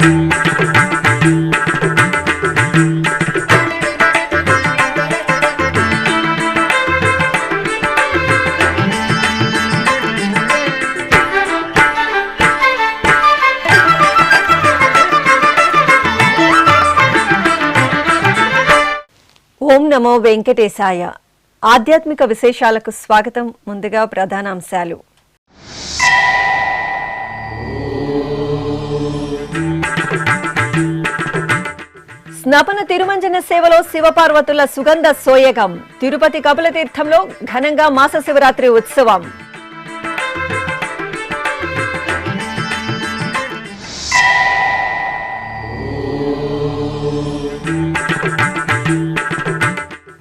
ఓం నమో వెంకటేశాయ. ఆధ్యాత్మిక విశేషాలకు స్వాగతం. ముందుగా ప్రధానాంశాలు. స్నపన తిరుమంజన సేవలో శివపార్వతుల సుగంధ సోయగం. తిరుపతి కపిలతీర్థంలో ఘనంగా మాస శివరాత్రి ఉత్సవం.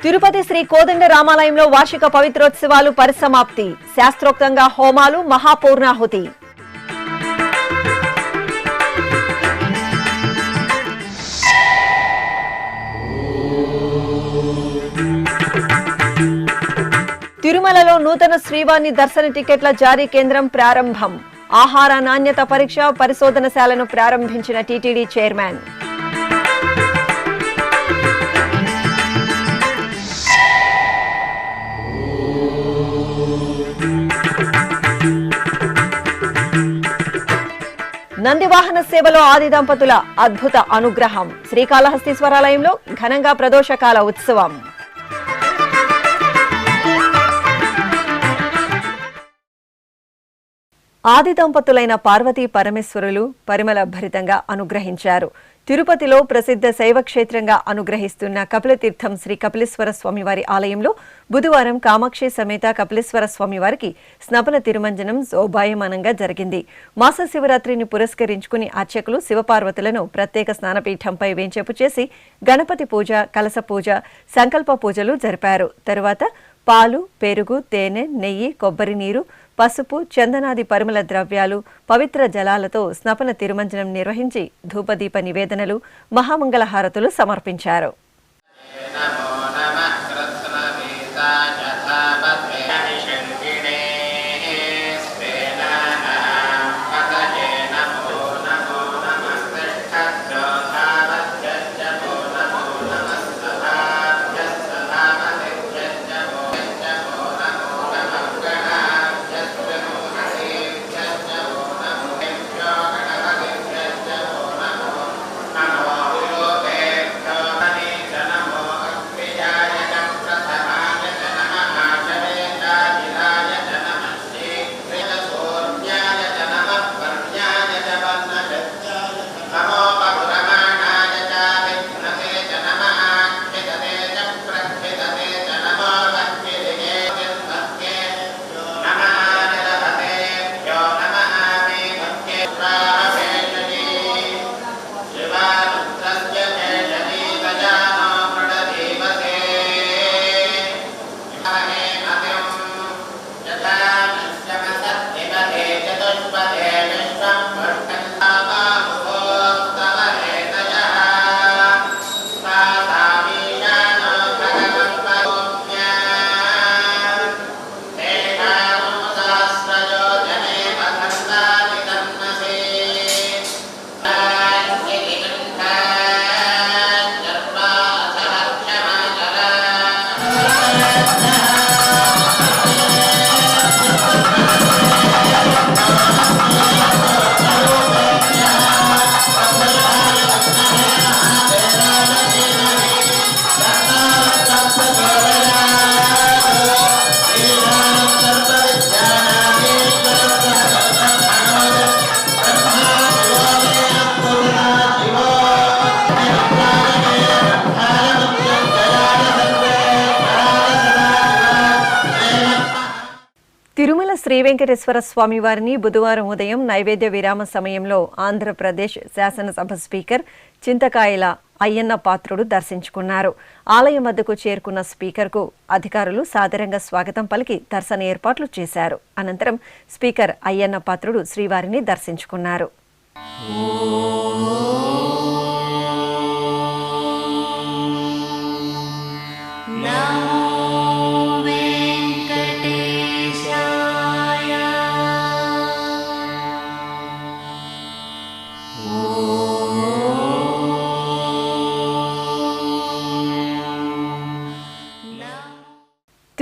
తిరుపతి శ్రీ కోదండ రామాలయంలో వార్షిక పవిత్రోత్సవాలు పరిసమాప్తి. శాస్త్రోక్తంగా హోమాలు, మహాపూర్ణాహుతి. తిరుమలలో నూతన శ్రీవారిని దర్శన టికెట్ల జారీ కేంద్రం ప్రారంభం. ఆహార నాణ్యత పరీక్ష పరిశోధనశాలను ప్రారంభించిన టీటీడీ చైర్మన్. నందివాహన సేవలో ఆది దంపతుల అద్భుత అనుగ్రహం. శ్రీకాళహస్తీశ్వరాలయంలో ఘనంగా ప్రదోషకాల ఉత్సవం. ఆది దంపతులైన పార్వతీ పరమేశ్వరులు పరిమళ భరితంగా అనుగ్రహించారు. తిరుపతిలో ప్రసిద్ధ శైవక్షేత్రంగా అనుగ్రహిస్తున్న కపిలతీర్థం శ్రీ కపిలేశ్వర స్వామివారి ఆలయంలో బుధవారం కామాక్షి సమేత కపిలేశ్వర స్వామివారికి స్నపన తిరుమంజనం శోభాయమానంగా జరిగింది. మాస శివరాత్రిని పురస్కరించుకుని అర్చకులు శివపార్వతులను ప్రత్యేక స్నానపీఠంపై వేంచేపు చేసి గణపతి పూజ, కలస పూజ, సంకల్ప పూజలు జరిపారు. తరువాత పాలు, పెరుగు, తేనె, నెయ్యి, కొబ్బరి నీరు, పసుపు, చందనాది పరిమళ ద్రవ్యాలు, పవిత్ర జలాలతో స్నపన తిరుమంజనం నిర్వహించి ధూపదీప నివేదనలు, మహామంగళహారతులు సమర్పించారు. తిరుమల శ్రీ వెంకటేశ్వర స్వామి వారిని బుధవారం ఉదయం నైవేద్య విరామ సమయంలో ఆంధ్రప్రదేశ్ శాసనసభ స్పీకర్ చింతకాయల అయ్యన్న పాత్రుడు దర్శించుకున్నారు. ఆలయం వద్దకు చేరుకున్న స్పీకర్కు అధికారులు సాదరంగా స్వాగతం పలికి దర్శన ఏర్పాట్లు చేశారు. అనంతరం స్పీకర్ అయ్యన్న పాత్రుడు శ్రీవారిని దర్శించుకున్నారు. ఓం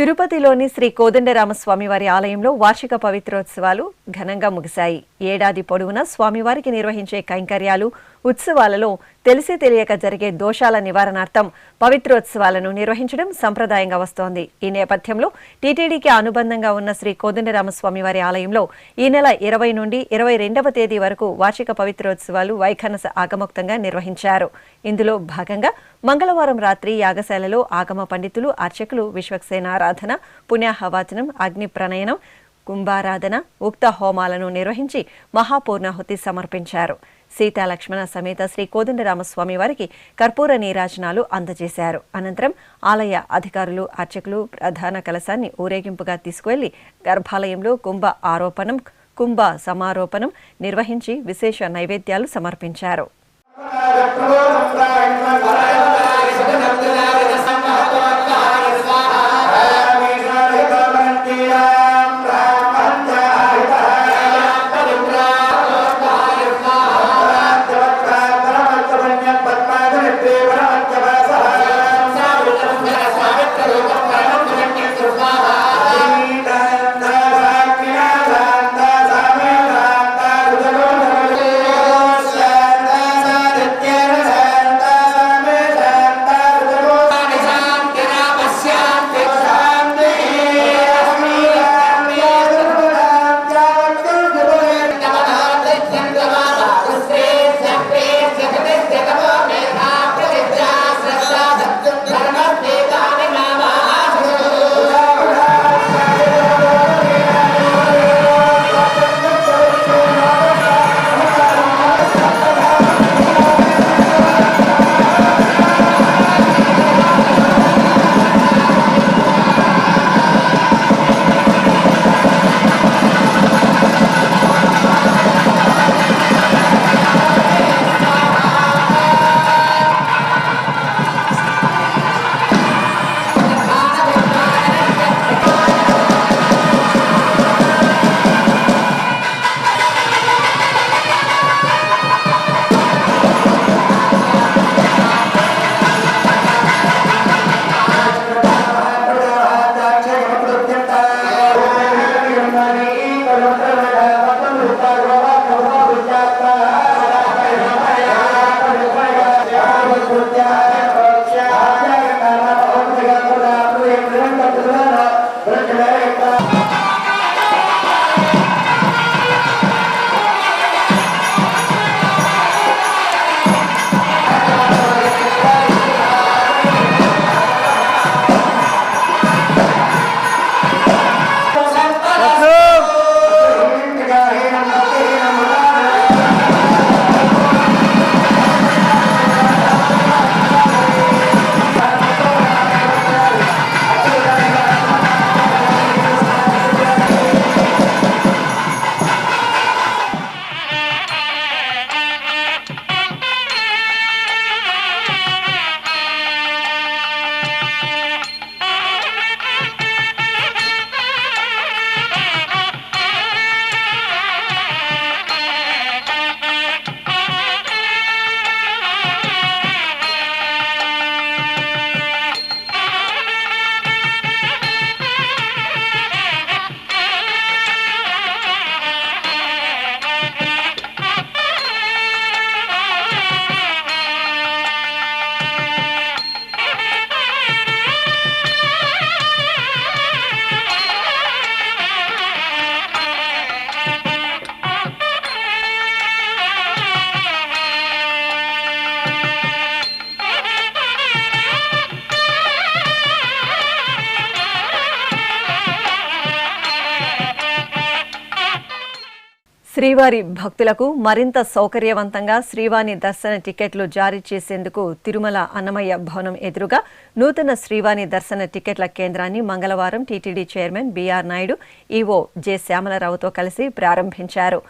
తిరుపతిలోని శ్రీ కోదండరామస్వామి వారి ఆలయంలో వార్షిక పవిత్రోత్సవాలు ఘనంగా ముగిశాయి. ఏడాది పొడవునా స్వామివారికి నిర్వహించే కైంకర్యాలు, ఉత్సవాలలో తెలిసి తెలియక జరిగే దోషాల నివారణార్థం పవిత్రోత్సవాలను నిర్వహించడం సంప్రదాయంగా వస్తోంది. ఈ నేపథ్యంలో టీటీడీకి అనుబంధంగా ఉన్న శ్రీ కోదండరామస్వామి వారి ఆలయంలో ఈ నెల 20 నుండి 22వ తేదీ వరకు వార్షిక పవిత్రోత్సవాలు వైఖనస ఆగమోక్తంగా నిర్వహించారు. ఇందులో భాగంగా మంగళవారం రాత్రి యాగశాలలో ఆగమ పండితులు, అర్చకులు విశ్వక్సేనారాధన, పుణ్యాహవాచనం, అగ్ని ప్రణయనం, కుంభారాధన, ఉక్త హోమాలను నిర్వహించి మహాపూర్ణాహుతి సమర్పించారు. సీతాలక్ష్మణ సమేత శ్రీ కోదండరామస్వామి వారికి కర్పూర నీరాజనాలు అందజేశారు. అనంతరం ఆలయ అధికారులు, అర్చకులు ప్రధాన కలశాన్ని ఊరేగింపుగా తీసుకువెళ్లి గర్భాలయంలో కుంభ ఆరోపణం, కుంభ సమారోపణం నిర్వహించి విశేష నైవేద్యాలు సమర్పించారు. శ్రీవారి భక్తులకు మరింత సౌకర్యవంతంగా శ్రీవాణి దర్శన టికెట్లు జారీ చేసేందుకు తిరుమల అన్నమయ్య భవనం ఎదురుగా నూతన శ్రీవాణి దర్శన టికెట్ల కేంద్రాన్ని మంగళవారం TTD chairman BR Naidu, EO J శ్యామలరావుతో కలిసి ప్రారంభించారు.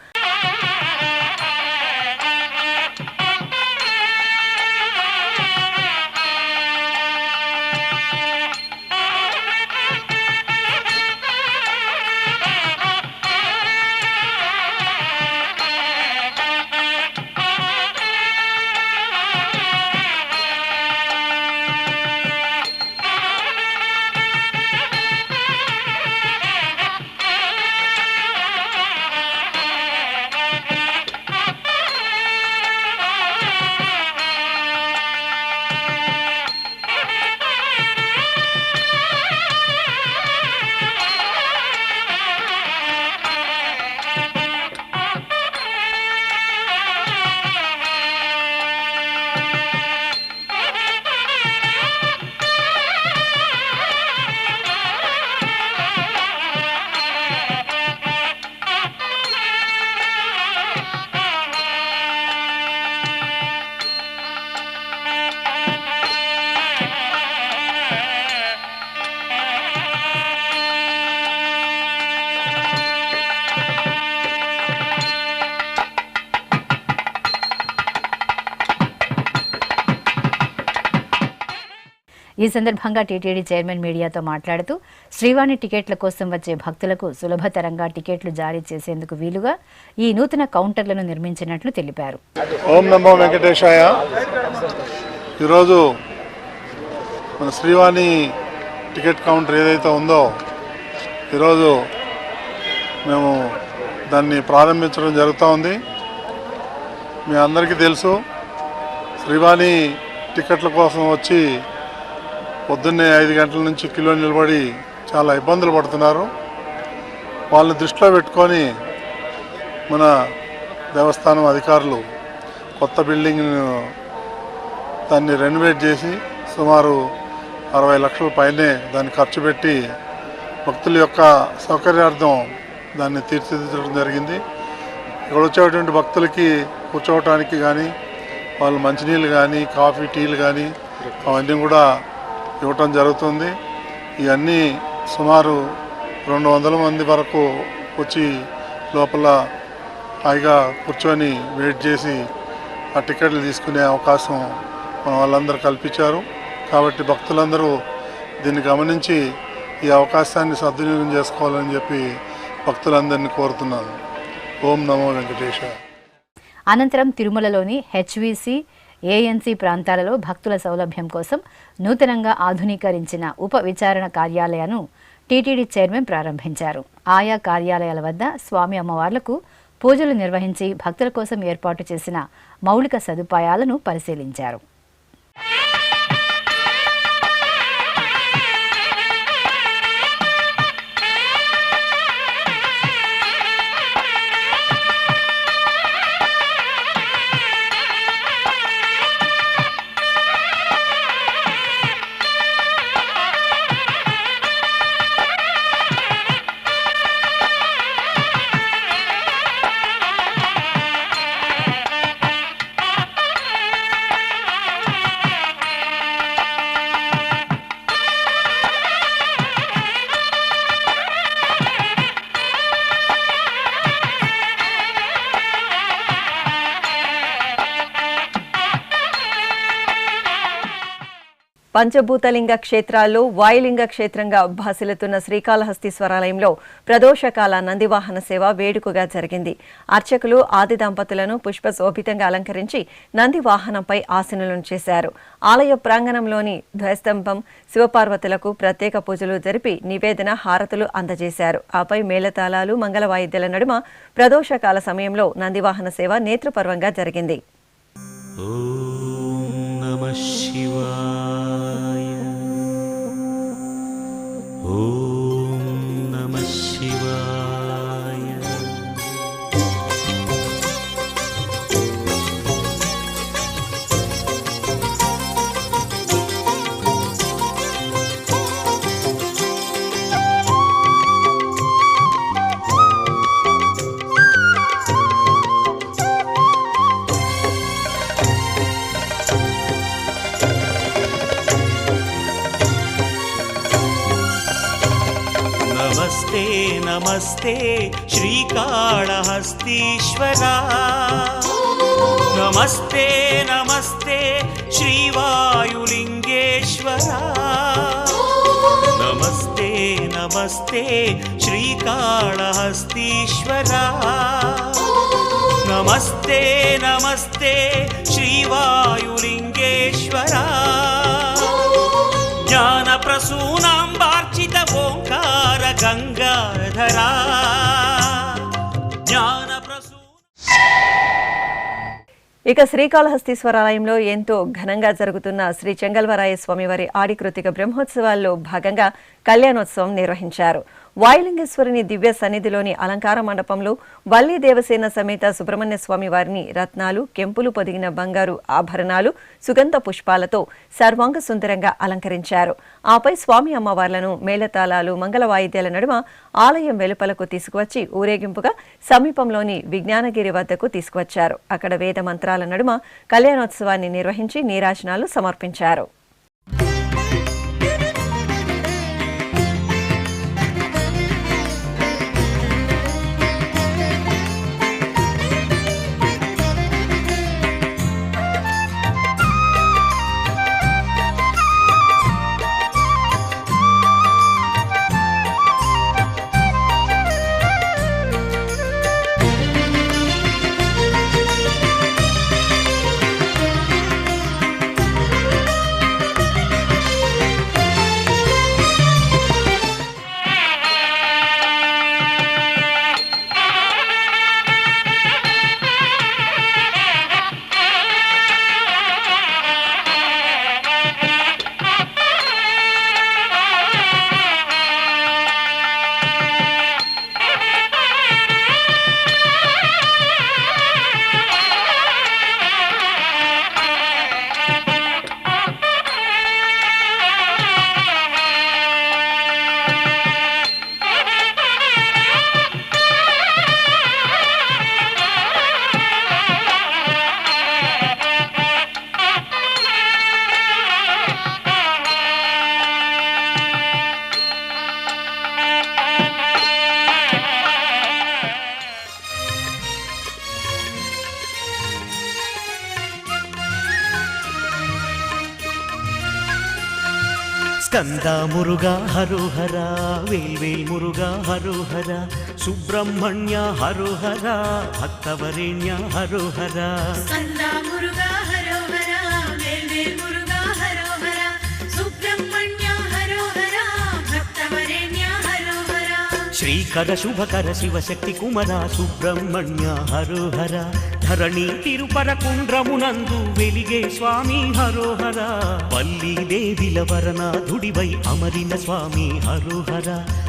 ఈ సందర్భంగా టీటీడీ చైర్మన్ మీడియాతో మాట్లాడుతూ శ్రీవాణి టికెట్ల కోసం వచ్చే భక్తులకు సులభతరంగా టికెట్లు జారీ చేసేందుకు వీలుగా ఈ నూతన కౌంటర్లను నిర్మించినట్లు తెలిపారు. ఓం నమో వెంకటేశాయ. ఈరోజు మన శ్రీవాణి టికెట్ కౌంటర్ ఏదైతే ఉందో ఈరోజు మేము దాన్ని ప్రారంభించడం జరుగుతూ ఉంది. మీ అందరికీ తెలుసు, శ్రీవాణి టికెట్ల కోసం వచ్చి పొద్దున్నే 5 గంటల నుంచి క్యూలో నిలబడి చాలా ఇబ్బందులు పడుతున్నారు. వాళ్ళని దృష్టిలో పెట్టుకొని మన దేవస్థానం అధికారులు కొత్త బిల్డింగ్ను దాన్ని రెనోవేట్ చేసి సుమారు 60 లక్షల పైనే దాన్ని ఖర్చు పెట్టి భక్తుల యొక్క సౌకర్యార్థం దాన్ని తీర్చిదిద్దడం జరిగింది. ఇక్కడ వచ్చేటువంటి భక్తులకి కూర్చోవటానికి కానీ వాళ్ళు మంచినీళ్ళు కానీ కాఫీ టీలు కానీ అవన్నీ కూడా ఇవ్వటం జరుగుతుంది. ఇవన్నీ సుమారు 200 మంది వరకు వచ్చి లోపల హాయిగా కూర్చొని వెయిట్ చేసి ఆ టికెట్లు తీసుకునే అవకాశం మన వాళ్ళందరూ కల్పించారు. కాబట్టి భక్తులందరూ దీన్ని గమనించి ఈ అవకాశాన్ని సద్వినియోగం చేసుకోవాలని చెప్పి భక్తులందరినీ కోరుతున్నాను. ఓం నమో వెంకటేశ. అనంతరం తిరుమలలోని హెచ్విసి ఏఎన్సి ప్రాంతాలలో భక్తుల సౌలభ్యం కోసం నూతనంగా ఆధునీకరించిన ఉప విచారణ కార్యాలయాన్ని టీటీడీ చైర్మన్ ప్రారంభించారు. ఆయా కార్యాలయాల వద్ద స్వామి అమ్మవార్లకు పూజలు నిర్వహించి భక్తుల కోసం ఏర్పాటు చేసిన మౌలిక సదుపాయాలను పరిశీలించారు. పంచభూతలింగ క్షేత్రాల్లో వాయులింగ క్షేత్రంగా భాసిల్లుతున్న శ్రీకాళహస్తీశ్వరాలయంలో ప్రదోషకాల నందివాహన సేవ వేడుకగా జరిగింది. అర్చకులు ఆది దంపతులను పుష్పశోభితంగా అలంకరించి నందివాహనంపై ఆసీనులను చేశారు. ఆలయ ప్రాంగణంలోని ధ్వజస్తంభం శివపార్వతులకు ప్రత్యేక పూజలు జరిపి నివేదన హారతులు అందజేశారు. ఆపై మేళతాళాలు మంగళ వాయిద్యాల నడుమ ప్రదోషకాల సమయంలో నందివాహన సేవ నేత్రపర్వంగా జరిగింది. ఓం నమః శివాయ. నమస్తే నమస్తే శ్రీకాళహస్తీశ్వరా. నమస్తే నమస్తే శ్రీవాయులింగేశ్వరా. నమస్తే నమస్తే శ్రీకాళహస్తీశ్వరా. నమస్తే నమస్తే శ్రీవాయులింగేశ్వరా. జ్ఞాన ప్రసూనాంబార్చిత ఓంకార గంగాధరా. జ్ఞాన ప్రసూ. ఇక శ్రీకాళహస్తీశ్వరాలయంలో ఎంతో ఘనంగా జరుగుతున్న శ్రీ చెంగల్వరాయ స్వామివారి ఆడికృతిక బ్రహ్మోత్సవాల్లో భాగంగా కళ్యాణోత్సవం నిర్వహించారు. వాయులింగేశ్వరుని దివ్య సన్నిధిలోని అలంకార మండపంలో వల్లి దేవసేన సమేత సుబ్రహ్మణ్య స్వామి వారిని రత్నాలు, కెంపులు పొదిగిన బంగారు ఆభరణాలు, సుగంధ పుష్పాలతో సర్వాంగ సుందరంగా అలంకరించారు. ఆపై స్వామి అమ్మవార్లను మేళతాళాలు, మంగళ వాయిద్యాల నడుమ ఆలయం వెలుపలకు తీసుకువచ్చి ఊరేగింపుగా సమీపంలోని విజ్ఞానగిరి వద్దకు తీసుకువచ్చారు. అక్కడ వేద మంత్రాల నడుమ కళ్యాణోత్సవాన్ని నిర్వహించి నీరాజనాలు సమర్పించారు. స్కంద మురుగా హరోహర వేల్వేల్ మురుగా హరోహర సుబ్రహ్మణ్య హరోహర భక్తవరేణ్య హరోహర స్కందా మురుగా హరోహర వేల్వేల్ మురుగా హరోహర సుబ్రహ్మణ్య హరోహర భక్తవరేణ్య హరోహర శ్రీకర శుభకర శివశక్తి కుమర సుబ్రహ్మణ్య హరోహర ధరణి తిరుపర కుండ్రమునందు వెలిగే స్వామి హరోహర వల్లీ దేవిల వరనాథుడివై అమరిన స్వామి హరోహర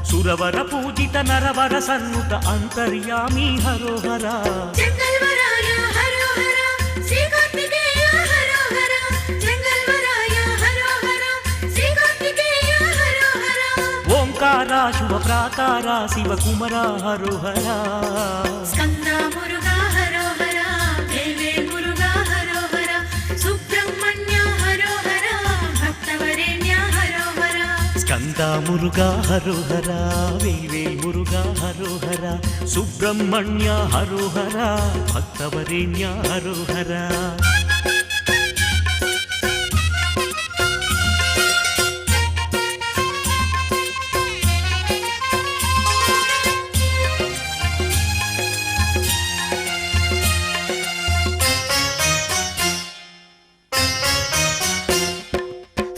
సురవర పూజిత నరవర సన్నుత అంతర్యామి హరోహర జంగల్వరాయ హరోహర శ్రీ కార్తికేయ హరోహర జంగల్వరాయ హరోహర శ్రీ కార్తికేయ హరోహర ఓంకార శుభ ప్రాకార శివ కుమర హరోహర స్కందా మురుగా హరోహర వేల్వేల్ మురుగా హరోహర సుబ్రహ్మణ్య హరోహర భక్తవరేణ్య హరోహర స్కంద మురుగా హరోహర వేల్వేల్ మురుగా హరోహర సుబ్రహ్మణ్య హరోహర భక్తవరేణ్య హరోహర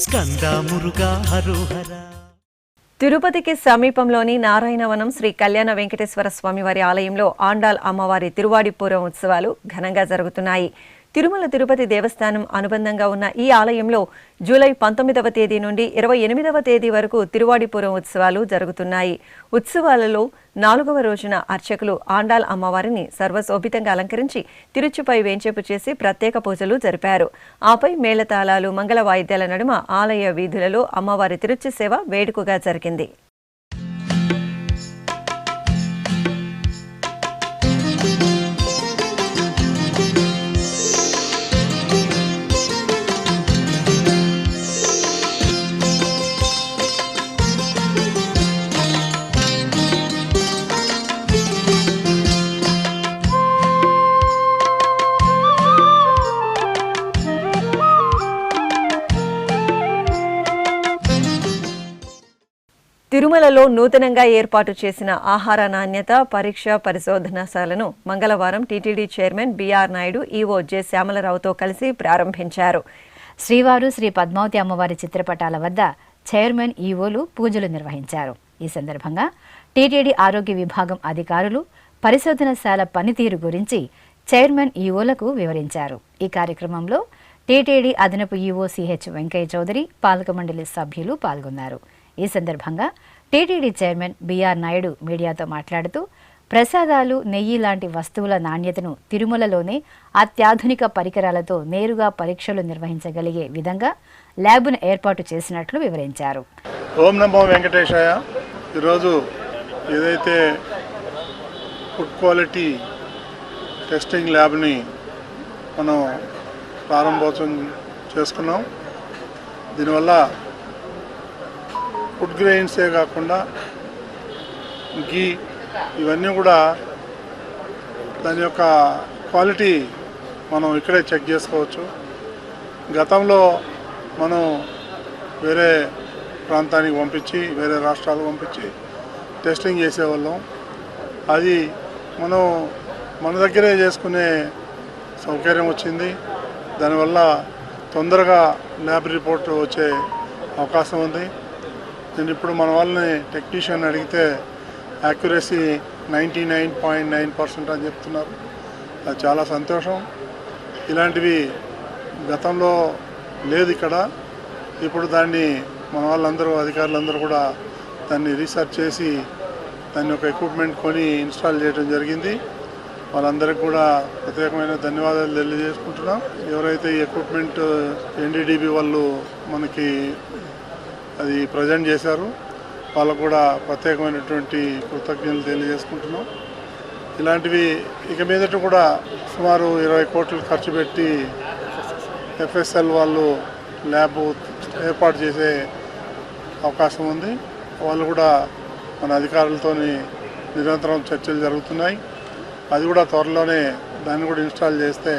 స్కంద మురుగా హరోహర తిరుపతికి సమీపంలోని నారాయణవనం శ్రీ కళ్యాణ వెంకటేశ్వర స్వామివారి ఆలయంలో ఆండాల్ అమ్మవారి తిరువాడిపూరం ఉత్సవాలు ఘనంగా జరుగుతున్నాయి. తిరుమల తిరుపతి దేవస్థానం అనుబంధంగా ఉన్న ఈ ఆలయంలో జూలై 19వ తేదీ నుండి 28వ తేదీ వరకు తిరువాడిపూరం ఉత్సవాలు జరుగుతున్నాయి. ఉత్సవాలలో 4వ రోజున అర్చకులు ఆండాల్ అమ్మవారిని సర్వశోభితంగా అలంకరించి తిరుచుపై వేంచేపు చేసి ప్రత్యేక పూజలు జరిపారు. ఆపై మేళతాళాలు మంగళ వాయిద్యాల నడుమ ఆలయ వీధులలో అమ్మవారి తిరుచి సేవ వేడుకగా జరిగింది. తిరుమలలో నూతనంగా ఏర్పాటు చేసిన ఆహార నాణ్యత పరీక్ష పరిశోధనశాలను మంగళవారం TTD chairman BR Naidu EO J శ్యామలరావుతో కలిసి ప్రారంభించారు. శ్రీవారు శ్రీ పద్మావతి అమ్మవారి చిత్రపటాల వద్ద చైర్మన్ ఈవోలు పూజలు నిర్వహించారు. ఈ సందర్భంగా టీటీడీ ఆరోగ్య విభాగం అధికారులు పరిశోధనశాల పనితీరు గురించి చైర్మన్ ఈవోలకు వివరించారు. ఈ కార్యక్రమంలో టీటీడీ అదనపు ఈవో సిహెచ్ వెంకయ్య చౌదరి, పాలక మండలి సభ్యులు పాల్గొన్నారు. ఈ సందర్భంగా టీటీడీ చైర్మన్ బీఆర్ నాయుడు మీడియాతో మాట్లాడుతూ ప్రసాదాలు, నెయ్యి లాంటి వస్తువుల నాణ్యతను తిరుమలలోనే అత్యాధునిక పరికరాలతో నేరుగా పరీక్షలు నిర్వహించగలిగే విధంగా ల్యాబ్ను ఏర్పాటు చేసినట్లు వివరించారు. ఓం నమో వెంకటేశాయ. ఈరోజు ఏదైతే ఫుడ్ క్వాలిటీ టెస్టింగ్ ల్యాబ్ని మనం ప్రారంభోత్సవం చేసుకున్నాం. దీనివల్ల ఫుడ్ గ్రెయిన్సే కాకుండా గీ ఇవన్నీ కూడా దాని యొక్క క్వాలిటీ మనం ఇక్కడే చెక్ చేసుకోవచ్చు. గతంలో మనం వేరే ప్రాంతానికి పంపించి వేరే రాష్ట్రాలకు పంపించి టెస్టింగ్ చేసేవాళ్ళం. అది మనం మన దగ్గరే చేసుకునే సౌకర్యం వచ్చింది. దానివల్ల తొందరగా ల్యాబ్ రిపోర్ట్ వచ్చే అవకాశం ఉంది. నేను ఇప్పుడు మన వాళ్ళని టెక్నీషియన్ అడిగితే యాక్యురసీ 99.9% అని చెప్తున్నారు. అది చాలా సంతోషం. ఇలాంటివి గతంలో లేదు ఇక్కడ. ఇప్పుడు దాన్ని మన వాళ్ళందరూ అధికారులందరూ కూడా దాన్ని రీసెర్చ్ చేసి దాన్ని ఒక ఎక్విప్మెంట్ కొని ఇన్స్టాల్ చేయడం జరిగింది. వాళ్ళందరికీ కూడా ప్రత్యేకమైన ధన్యవాదాలు తెలియజేసుకుంటున్నాం. ఎవరైతే ఈ ఎక్విప్మెంట్ ఎన్డీడీబీ వాళ్ళు మనకి అది ప్రజెంట్ చేశారు వాళ్ళకు కూడా ప్రత్యేకమైనటువంటి కృతజ్ఞతలు తెలియజేసుకుంటున్నాం. ఇలాంటివి ఇక మీదట కూడా సుమారు 20 కోట్లు ఖర్చు పెట్టి ఎఫ్ఎస్ఎల్ వాళ్ళు ల్యాబ్ ఏర్పాటు చేసే అవకాశం ఉంది. వాళ్ళు కూడా మన అధికారులతో నిరంతరం చర్చలు జరుగుతున్నాయి. అది కూడా త్వరలోనే దాన్ని కూడా ఇన్స్టాల్ చేస్తే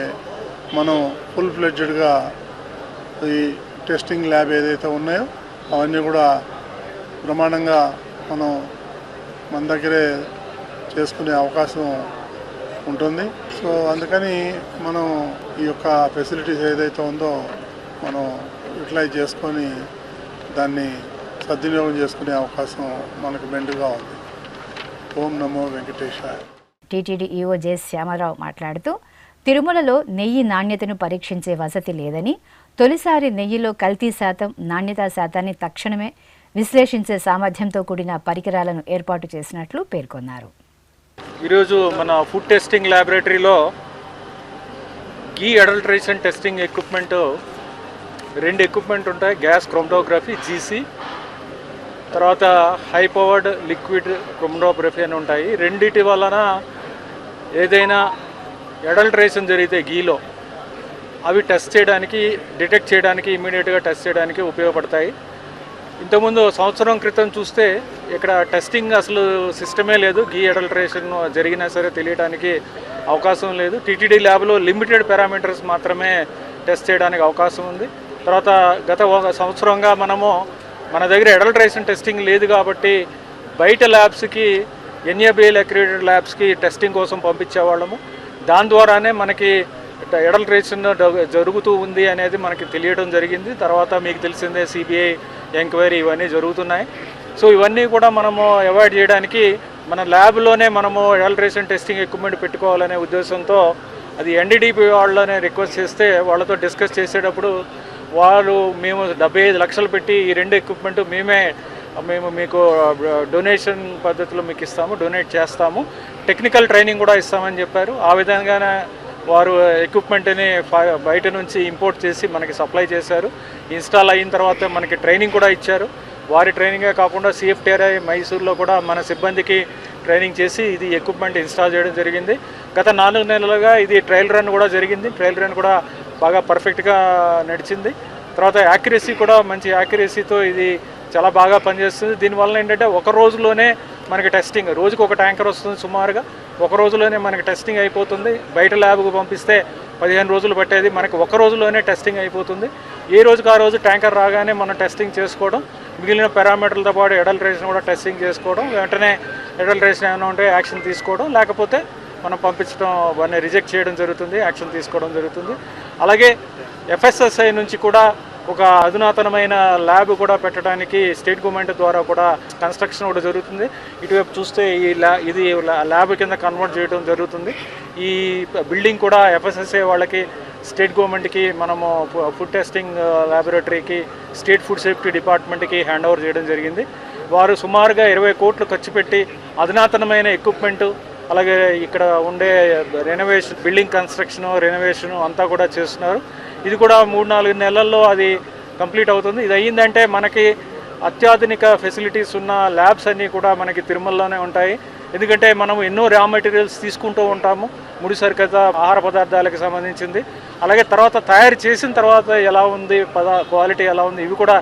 మనం ఫుల్ ఫ్లెడ్జ్డ్గా ఈ టెస్టింగ్ ల్యాబ్ ఏదైతే ఉన్నాయో అవన్నీ కూడా బ్రహ్మాండంగా మన దగ్గరే చేసుకునే అవకాశం ఉంటుంది. సో అందుకని మనం ఈ యొక్క ఫెసిలిటీస్ ఏదైతే ఉందో మనం యూటిలైజ్ చేసుకొని దాన్ని సద్వినియోగం చేసుకునే అవకాశం మనకు మెండుగా ఉంది. ఓం నమో వెంకటేశాయ. టీటీడీ ఈఓ జె శ్యామరావు మాట్లాడుతూ తిరుమలలో నెయ్యి నాణ్యతను పరీక్షించే వసతి లేదని, తొలిసారి నెయ్యిలో కల్తీ శాతం, నాణ్యతా శాతాన్ని తక్షణమే విశ్లేషించే సామర్థ్యంతో కూడిన పరికరాలను ఏర్పాటు చేసినట్లు పేర్కొన్నారు. ఈరోజు మన ఫుడ్ టెస్టింగ్ ల్యాబొరేటరీలో గీ అడల్టరేషన్ టెస్టింగ్ ఎక్విప్మెంట్ 2 ఎక్విప్మెంట్ ఉంటాయి. గ్యాస్ క్రోమటోగ్రఫీ జీసీ, తర్వాత హై పవర్డ్ లిక్విడ్ క్రోమటోగ్రఫీ అని ఉంటాయి. రెండిటి వలన ఏదైనా అడల్టరేషన్ జరిగితే గీలో అవి టెస్ట్ చేయడానికి, డిటెక్ట్ చేయడానికి, ఇమీడియట్గా టెస్ట్ చేయడానికి ఉపయోగపడతాయి. ఇంతకుముందు సంవత్సరం క్రితం చూస్తే ఇక్కడ టెస్టింగ్ అసలు సిస్టమే లేదు. గీ అడల్టరేషన్ జరిగినా సరే తెలియడానికి అవకాశం లేదు. టీటీడీ ల్యాబ్లో లిమిటెడ్ పారామీటర్స్ మాత్రమే టెస్ట్ చేయడానికి అవకాశం ఉంది. తర్వాత గత సంవత్సరంగా మన దగ్గర అడల్టరేషన్ టెస్టింగ్ లేదు కాబట్టి బయట ల్యాబ్స్కి, ఎన్ఏబిఎల్ అక్రిడేటెడ్ ల్యాబ్స్కి టెస్టింగ్ కోసం పంపించేవాళ్ళము. దాని ద్వారానే మనకి అడల్టరేషన్ జరుగుతూ ఉంది అనేది మనకి తెలియడం జరిగింది. తర్వాత మీకు తెలిసిందే సిబిఐ ఎంక్వైరీ ఇవన్నీ జరుగుతున్నాయి. సో ఇవన్నీ కూడా మనము అవాయిడ్ చేయడానికి మన ల్యాబ్లోనే మనము అడల్టరేషన్ టెస్టింగ్ ఎక్విప్మెంట్ పెట్టుకోవాలనే ఉద్దేశంతో అది ఎన్డీడీపీ వాళ్ళనే రిక్వెస్ట్ చేస్తే వాళ్ళతో డిస్కస్ చేసేటప్పుడు మేము 75 లక్షలు పెట్టి ఈ 2 ఎక్విప్మెంట్ మేము మీకు డొనేషన్ పద్ధతిలో మీకు ఇస్తాము, డొనేట్ చేస్తాము, టెక్నికల్ ట్రైనింగ్ కూడా ఇస్తామని చెప్పారు. ఆ విధంగానే వారు ఎక్విప్మెంట్ని బయట నుంచి ఇంపోర్ట్ చేసి మనకి సప్లై చేశారు. ఇన్స్టాల్ అయిన తర్వాత మనకి ట్రైనింగ్ కూడా ఇచ్చారు. వారి ట్రైనింగే కాకుండా సిఎఫ్టిఆర్ఐ మైసూర్లో కూడా మన సిబ్బందికి ట్రైనింగ్ చేసి ఇది ఎక్విప్మెంట్ ఇన్స్టాల్ చేయడం జరిగింది. గత 4 నెలలుగా ఇది ట్రయల్ రన్ కూడా జరిగింది. ట్రయల్ రన్ కూడా బాగా పర్ఫెక్ట్గా నడిచింది. తర్వాత యాక్యురసీ కూడా మంచి యాక్యురసీతో ఇది చాలా బాగా పనిచేస్తుంది. దీనివల్ల ఏంటంటే ఒక రోజులోనే మనకి టెస్టింగ్, రోజుకు ఒక ట్యాంకర్ వస్తుంది సుమారుగా, ఒక రోజులోనే మనకి టెస్టింగ్ అయిపోతుంది. బయట ల్యాబ్కు పంపిస్తే 15 రోజులు పట్టేది, మనకి ఒక రోజులోనే టెస్టింగ్ అయిపోతుంది. ఏ రోజుకు ఆ రోజు ట్యాంకర్ రాగానే మనం టెస్టింగ్ చేసుకోవడం, మిగిలిన పారామీటర్లతో పాటు అడల్టరేషన్ కూడా టెస్టింగ్ చేసుకోవడం, వెంటనే అడల్టరేషన్ ఏమైనా ఉంటే యాక్షన్ తీసుకోవడం, లేకపోతే మనం పంపించడం వాడిని రిజెక్ట్ చేయడం జరుగుతుంది, యాక్షన్ తీసుకోవడం జరుగుతుంది. అలాగే ఎఫ్ఎస్ఎస్ఐ నుంచి కూడా ఒక అధునాతనమైన ల్యాబ్ కూడా పెట్టడానికి స్టేట్ గవర్నమెంట్ ద్వారా కూడా కన్స్ట్రక్షన్ కూడా జరుగుతుంది. ఇటువైపు చూస్తే ఇది ల్యాబ్ కింద కన్వర్ట్ చేయడం జరుగుతుంది. ఈ బిల్డింగ్ కూడా ఎఫ్ఎస్ఎస్ఐ వాళ్ళకి, స్టేట్ గవర్నమెంట్కి, మనము ఫుడ్ టెస్టింగ్ ల్యాబొరేటరీకి, స్టేట్ ఫుడ్ సేఫ్టీ డిపార్ట్మెంట్కి హ్యాండ్ ఓవర్ చేయడం జరిగింది. వారు సుమారుగా 20 కోట్లు ఖర్చు పెట్టి అధునాతనమైన ఎక్విప్మెంటు, అలాగే ఇక్కడ ఉండే రెనోవేషన్, బిల్డింగ్ కన్స్ట్రక్షన్, రెనోవేషన్ అంతా కూడా చేస్తున్నారు. ఇది కూడా 3-4 నెలల్లో అది కంప్లీట్ అవుతుంది. ఇది అయ్యిందంటే మనకి అత్యాధునిక ఫెసిలిటీస్ ఉన్న ల్యాబ్స్ అన్నీ కూడా మనకి తిరుమలలోనే ఉంటాయి. ఎందుకంటే మనం ఎన్నో రా మెటీరియల్స్ తీసుకుంటూ ఉంటాము, ముడి సరికత ఆహార పదార్థాలకు సంబంధించింది. అలాగే తర్వాత తయారు చేసిన తర్వాత ఎలా ఉంది, క్వాలిటీ ఎలా ఉంది, ఇవి కూడా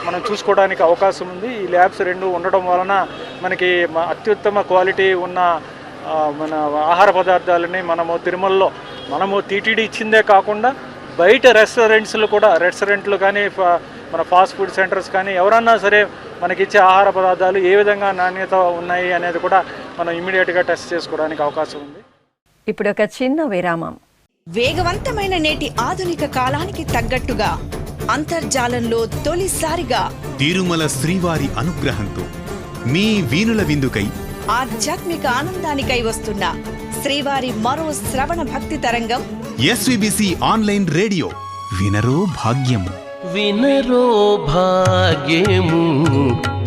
మనం చూసుకోవడానికి అవకాశం ఉంది. ఈ ల్యాబ్స్ 2 ఉండడం వలన మనకి అత్యుత్తమ క్వాలిటీ ఉన్న మన ఆహార పదార్థాలని మనము తిరుమలలో టీటీడీ ఇచ్చిందే కాకుండా బయట రెస్టారెంట్లు కానీ, మన ఫాస్ట్ ఫుడ్ సెంటర్స్ కానీ ఎవరన్నా సరే మనకిచ్చే ఆహార పదార్థాలు ఏ విధంగా నాణ్యత ఉన్నాయి అనేది కూడా మనం ఇమ్మీడియట్గా టెస్ట్ చేసుకోవడానికి అవకాశం ఉంది. ఇప్పుడు ఒక చిన్న విరామం. వేగవంతమైన నేటి ఆధునిక కాలానికి తగ్గట్టుగా అంతర్జాలంలో తొలిసారిగా తిరుమల శ్రీవారి అనుగ్రహంతో మీ వీణుల విందుకై, ఆధ్యాత్మిక ఆనందానికై వస్తున్న శ్రీవారి మరో శ్రవణ భక్తి తరంగం ఎస్విబిసి ఆన్లైన్ రేడియో. వినరో భాగ్యము, వినరో భాగ్యము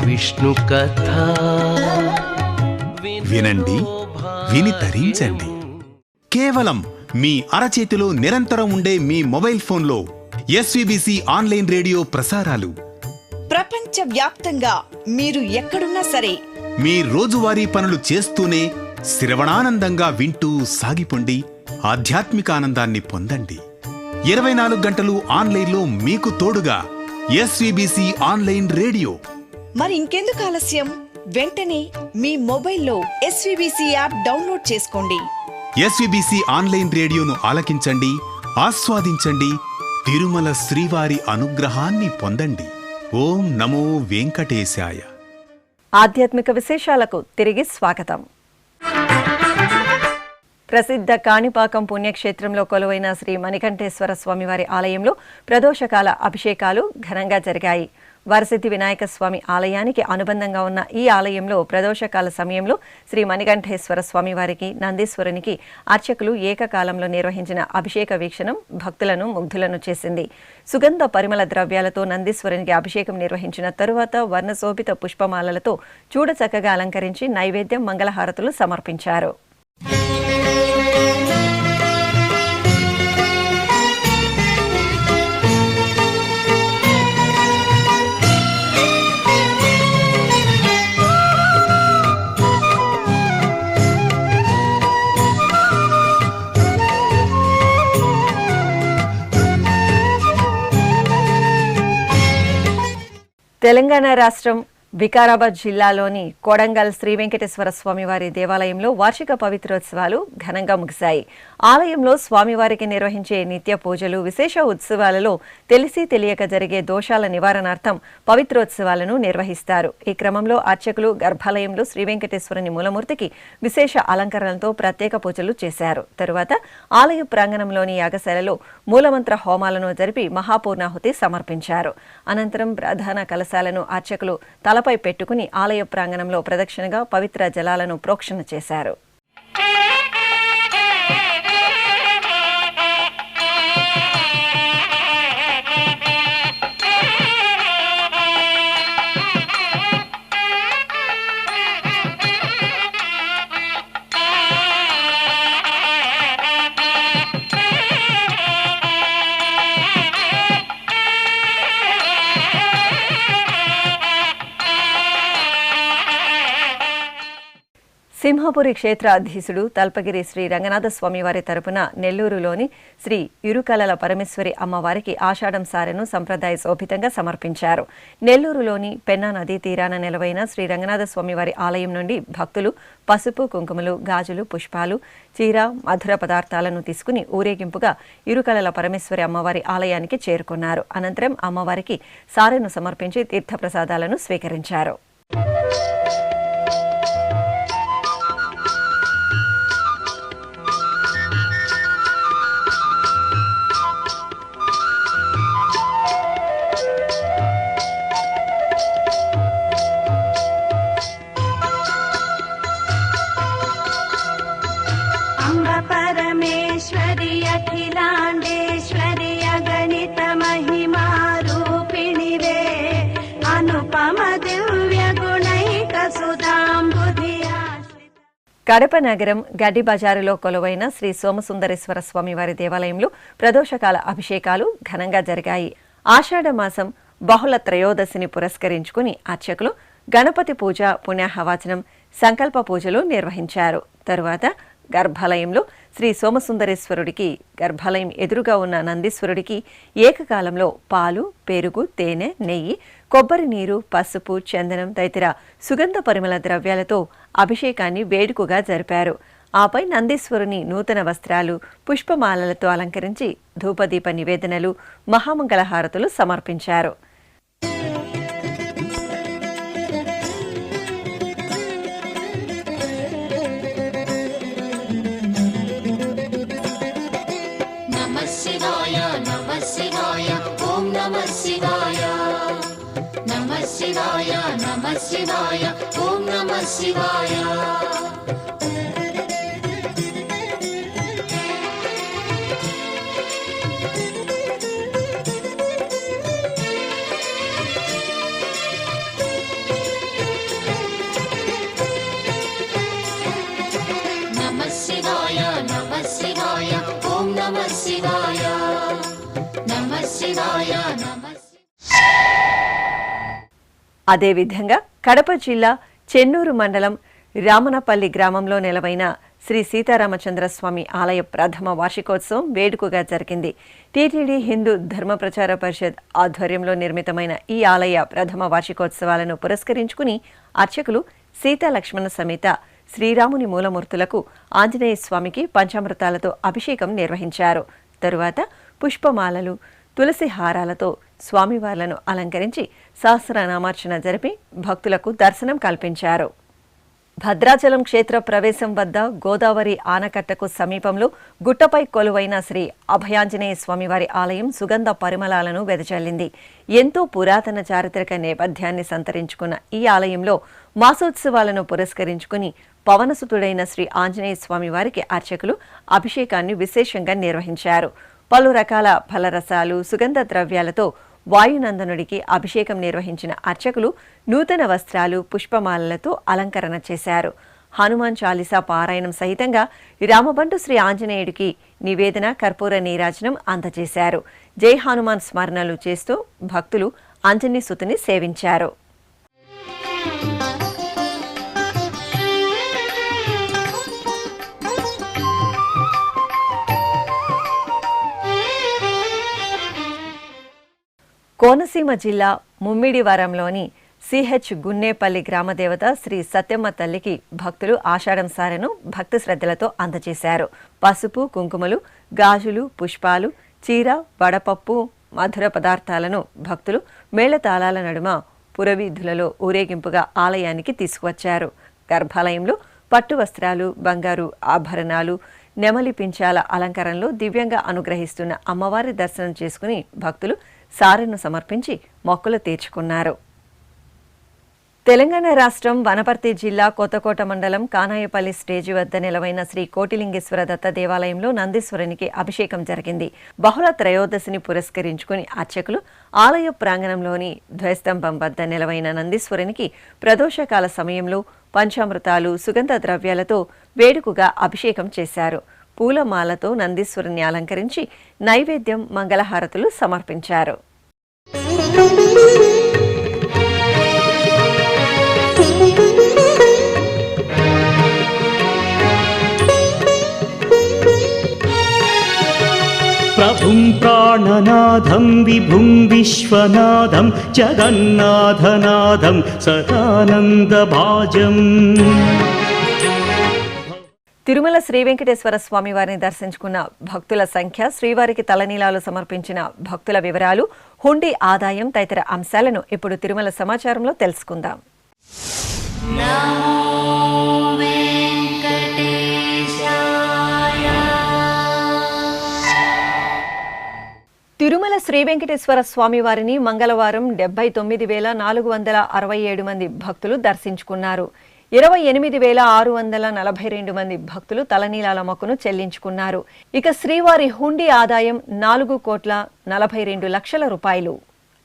విష్ణు కథ. వినండి, విని తరించండి. కేవలం మీ అరచేతిలో నిరంతరం ఉండే మీ మొబైల్ ఫోన్లో ఎస్విబిసి ఆన్లైన్ రేడియో ప్రసారాలు ప్రపంచ వ్యాప్తంగా మీరు ఎక్కడున్నా సరే మీ రోజువారీ పనులు చేస్తూనే శ్రవణానందంగా వింటూ సాగిపోండి, ఆధ్యాత్మిక ఆనందాన్ని పొందండి. 24 గంటలు ఆన్లైన్లో మీకు తోడుగా ఎస్విబిసి ఆన్లైన్ రేడియో. మరి ఇంకెందుకు ఆలస్యం? వెంటనే మీ మొబైల్లో ఎస్విబిసి యాప్ డౌన్లోడ్ చేసుకోండి. ఎస్విబిసి ఆన్లైన్ రేడియోను ఆలకించండి, ఆస్వాదించండి, తిరుమల శ్రీవారి అనుగ్రహాన్ని పొందండి. ఓం నమో వెంకటేశాయ. ఆధ్యాత్మిక విశేషాలకు తిరిగి స్వాగతం. ప్రసిద్ధ కాణిపాకం పుణ్యక్షేత్రంలో కొలువైన శ్రీ మణికంఠేశ్వర స్వామివారి ఆలయంలో ప్రదోషకాల అభిషేకాలు ఘనంగా జరిగాయి. వరసిద్ధి వినాయక స్వామి ఆలయానికి అనుబంధంగా ఉన్న ఈ ఆలయంలో ప్రదోషకాల సమయంలో శ్రీ మణికంఠేశ్వర స్వామివారికి, నందీశ్వరునికి అర్చకులు ఏకకాలంలో నిర్వహించిన అభిషేక వీక్షణం భక్తులను ముగ్ధులను చేసింది. సుగంధ పరిమళ ద్రవ్యాలతో నందీశ్వరునికి అభిషేకం నిర్వహించిన తరువాత వర్ణశోభిత పుష్పమాలలతో చూడచక్కగా అలంకరించి నైవేద్యం, మంగళహారతులు సమర్పించారు. తెలంగాణ రాష్ట్రం వికారాబాద్ జిల్లాలోని కొడంగల్ శ్రీ వెంకటేశ్వర స్వామివారి దేవాలయంలో వార్షిక పవిత్రోత్సవాలు ఘనంగా ముగిశాయి. ఆలయంలో స్వామివారికి నిర్వహించే నిత్య పూజలు, విశేష ఉత్సవాలలో తెలిసి తెలియక జరిగే దోషాల నివారణార్థం పవిత్రోత్సవాలను నిర్వహిస్తారు. ఈ క్రమంలో అర్చకులు గర్భాలయంలో శ్రీ వెంకటేశ్వరుని మూలమూర్తికి విశేష అలంకరణలతో ప్రత్యేక పూజలు చేశారు. తరువాత ఆలయ ప్రాంగణంలోని యాగశాలలో మూలమంత్ర హోమాలను జరిపి మహాపూర్ణాహుతి సమర్పించారు. అనంతరం ప్రధాన కలశాలను అర్చకులు తలపై పెట్టుకుని ఆలయ ప్రాంగణంలో ప్రదక్షిణగా పవిత్ర జలాలను ప్రోక్షణ చేశారు. సింహపురి క్షేత్రాధీశుడు తల్పగిరి శ్రీ రంగనాథ స్వామివారి తరపున నెల్లూరులోని శ్రీ ఇరుకలల పరమేశ్వరి అమ్మవారికి ఆషాఢం సారెను సంప్రదాయ శోభితంగా సమర్పించారు. నెల్లూరులోని పెన్నా నదీ తీరాన నెలవైన శ్రీ రంగనాథ స్వామివారి ఆలయం నుండి భక్తులు పసుపు, కుంకుమలు, గాజులు, పుష్పాలు, చీర, మధుర పదార్థాలను తీసుకుని ఊరేగింపుగా ఇరుకలల పరమేశ్వరి అమ్మవారి ఆలయానికి చేరుకున్నారు. అనంతరం అమ్మవారికి సారెను సమర్పించి తీర్థప్రసాదాలను స్వీకరించారు. परमेश्वरि अखिलाण्डेश्वरि अगणित महिमा रूपिणि वे अनुपम दिव्य गुणैक सुधाम्बुधिया. కడప నగరం గడ్డి బజారులో కొలువైన శ్రీ సోమసుందరేశ్వర స్వామివారి దేవాలయంలో ప్రదోషకాల అభిషేకాలు ఘనంగా జరిగాయి. ఆషాఢ మాసం బహుళ త్రయోదశిని పురస్కరించుకుని అర్చకులు గణపతి పూజ, పుణ్యాహవాచనం, సంకల్ప పూజలు నిర్వహించారు. తరువాత గర్భాలయంలో శ్రీ సోమసుందరేశ్వరుడికి, గర్భాలయం ఎదురుగా ఉన్న నందీశ్వరుడికి ఏకకాలంలో పాలు, పెరుగు, తేనె, నెయ్యి, కొబ్బరి నీరు, పసుపు, చందనం తదితర సుగంధ పరిమళ ద్రవ్యాలతో అభిషేకాన్ని వేడుకగా జరిపారు. ఆపై నందీశ్వరుని నూతన వస్త్రాలు, పుష్పమాలలతో అలంకరించి ధూపదీప నివేదనలు, మహామంగళహారతులు సమర్పించారు. शिवाय नमः शिवाय ओम नमः शिवाय. नमः शिवाय ओम नमः शिवाय नमः शिवाय नमः. అదేవిధంగా కడప జిల్లా చెన్నూరు మండలం రామనపల్లి గ్రామంలో నెలవైన శ్రీ సీతారామచంద్రస్వామి ఆలయ ప్రథమ వార్షికోత్సవం వేడుకగా జరిగింది. టీటీడీ హిందూ ధర్మ ప్రచార పరిషత్ ఆధ్వర్యంలో నిర్మితమైన ఈ ఆలయ ప్రథమ వార్షికోత్సవాలను పురస్కరించుకుని అర్చకులు సీతాలక్ష్మణ సమేత శ్రీరాముని మూలమూర్తులకు ఆంజనేయ స్వామికి పంచామృతాలతో అభిషేకం నిర్వహించారు. తరువాత పుష్పమాలలు, తులసి హారాలతో స్వామివార్లను అలంకరించి సహస్రనామార్చన జరిపి భక్తులకు దర్శనం కల్పించారు. భద్రాచలం క్షేత్ర ప్రవేశం వద్ద గోదావరి ఆనకట్టకు సమీపంలో గుట్టపై కొలువైన శ్రీ అభయాంజనేయ స్వామివారి ఆలయం సుగంధ పరిమళాలను వెదజల్లింది. ఎంతో పురాతన చారిత్రక నేపథ్యాన్ని సంతరించుకున్న ఈ ఆలయంలో మాసోత్సవాలను పురస్కరించుకుని పవనసుతుడైన శ్రీ ఆంజనేయ స్వామివారికి అర్చకులు అభిషేకాన్ని విశేషంగా నిర్వహించారు. పలు రకాల ఫలరసాలు, సుగంధ ద్రవ్యాలతో వాయునందనుడికి అభిషేకం నిర్వహించిన అర్చకులు నూతన వస్త్రాలు, పుష్పమాలలతో అలంకరణ చేశారు. హనుమాన్ చాలీసా పారాయణం సహితంగా రామబంటు శ్రీ ఆంజనేయుడికి నివేదన, కర్పూర నీరాజనం అందజేశారు. జై హనుమాన్ స్మరణలు చేస్తూ భక్తులు ఆంజనేయ సుతుని సేవించారు. కోనసీమ జిల్లా ముమ్మిడివరంలోని సిహెచ్ గున్నేపల్లి గ్రామదేవత శ్రీ సత్యమ్మ తల్లికి భక్తులు ఆషాఢం సారెను భక్తి శ్రద్ధలతో అందజేశారు. పసుపు, కుంకుమలు, గాజులు, పుష్పాలు, చీర, వడపప్పు, మధుర పదార్థాలను భక్తులు మేళతాళాల నడుమ పురవీధులలో ఊరేగింపుగా ఆలయానికి తీసుకువచ్చారు. గర్భాలయంలో పట్టు వస్త్రాలు, బంగారు ఆభరణాలు, నెమలి పించాల అలంకరణలో దివ్యంగా అనుగ్రహిస్తున్న అమ్మవారి దర్శనం చేసుకుని భక్తులు సారెను సమర్పించి మొక్కులు తీర్చుకున్నారు. తెలంగాణ రాష్ట్రం వనపర్తి జిల్లా కొత్తకోట మండలం కానాయపల్లి స్టేజి వద్ద నిలవైన శ్రీ కోటిలింగేశ్వర దత్త దేవాలయంలో నందీశ్వరునికి అభిషేకం జరిగింది. బహుళ త్రయోదశిని పురస్కరించుకుని అర్చకులు ఆలయ ప్రాంగణంలోని ధ్వజస్తంభం వద్ద నిలవైన నందీశ్వరునికి ప్రదోషకాల సమయంలో పంచామృతాలు, సుగంధ ద్రవ్యాలతో వేడుకగా అభిషేకం చేశారు. పూలమాలతో నందీశ్వరుని అలంకరించి నైవేద్యం, మంగళహారతులు సమర్పించారు. ప్రభుం ప్రాణనాథం విభుం విశ్వనాథం జగన్నాథనాథం సదానందభాజం. తిరుమల శ్రీ వెంకటేశ్వర స్వామి వారిని దర్శించుకున్న భక్తుల సంఖ్య, శ్రీవారికి తలనీలాలు సమర్పించిన భక్తుల వివరాలు, హుండీ ఆదాయం తదితర అంశాలను ఇప్పుడు తిరుమల సమాచారంలో తెలుసుకుందాం. తిరుమల శ్రీ వెంకటేశ్వర స్వామి వారిని మంగళవారం 79,467 మంది భక్తులు దర్శించుకున్నారు. 28,642 మంది భక్తులు తలనీలాల మొక్కును చెల్లించుకున్నారు. ఇక శ్రీవారి హుండీ ఆదాయం 4,42,00,000 రూపాయలు.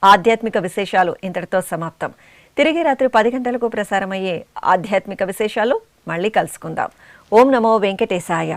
ఆధ్యాత్మిక విశేషాలు ఇంతటితో సమాప్తం. తిరిగి రాత్రి 10 గంటలకు ప్రసారమయ్యే ఆధ్యాత్మిక విశేషాలు మళ్ళీ కలుసుకుందాం. ఓం నమో వెంకటేశాయ.